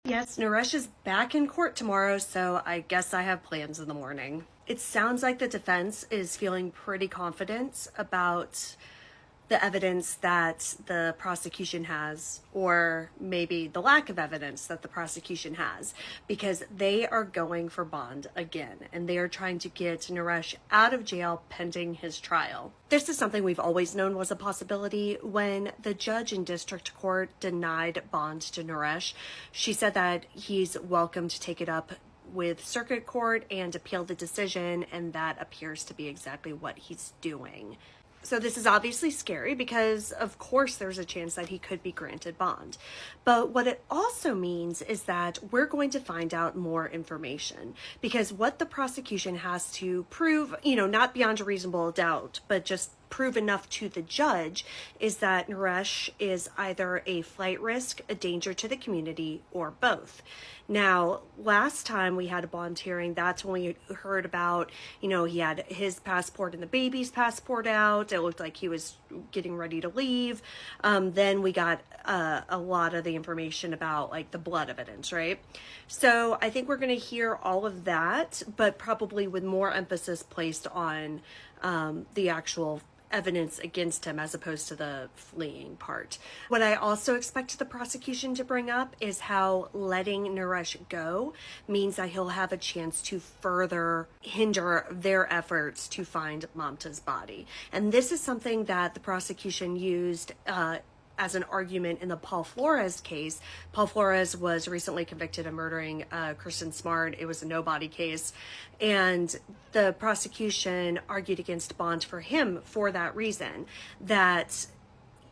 Yes, Naresh is back in court tomorrow, so I guess I have plans in the morning. It sounds like the defense is feeling pretty confident about the evidence that the prosecution has, or maybe the lack of evidence that the prosecution has, because they are going for bond again, and they are trying to get Naresh out of jail pending his trial. This is something we've always known was a possibility. When the judge in district court denied bond to Naresh, she said that he's welcome to take it up with circuit court and appeal the decision, and that appears to be exactly what he's doing. So this is obviously scary because, of course, there's a chance that he could be granted bond. But what it also means is that we're going to find out more information, because what the prosecution has to prove, not beyond a reasonable doubt, but just prove enough to the judge, is that Naresh is either a flight risk, a danger to the community, or both. Now, last time we had a bond hearing, that's when we heard about, he had his passport and the baby's passport out. It looked like he was getting ready to leave. Then we got a lot of the information about like the blood evidence, right? So I think we're going to hear all of that, but probably with more emphasis placed on the actual evidence against him as opposed to the fleeing part. What I also expect the prosecution to bring up is how letting Naresh go means that he'll have a chance to further hinder their efforts to find Mamta's body. And this is something that the prosecution used as an argument in the Paul Flores case. Paul Flores was recently convicted of murdering Kristen Smart. It was a no-body case. And the prosecution argued against bond for him for that reason, that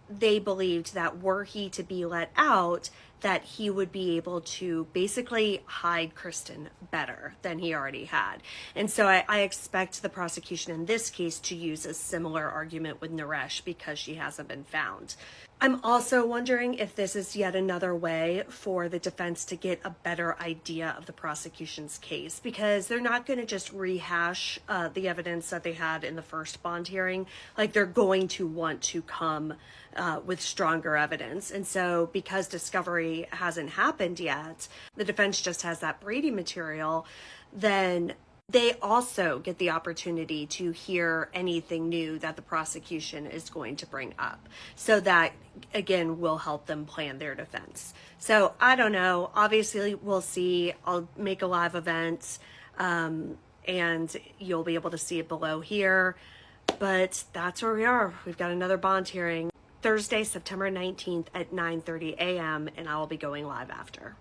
they believed that were he to be let out, that he would be able to basically hide Kristen better than he already had. And so I expect the prosecution in this case to use a similar argument with Naresh because she hasn't been found. I'm also wondering if this is yet another way for the defense to get a better idea of the prosecution's case, because they're not going to just rehash the evidence that they had in the first bond hearing. Like, they're going to want to come with stronger evidence. And so because discovery hasn't happened yet, the defense just has that Brady material, then they also get the opportunity to hear anything new that the prosecution is going to bring up. So that, again, will help them plan their defense. So I don't know. Obviously, we'll see. I'll make a live event, and you'll be able to see it below here. But that's where we are. We've got another bond hearing Thursday, September 19th at 9:30 a.m., and I will be going live after.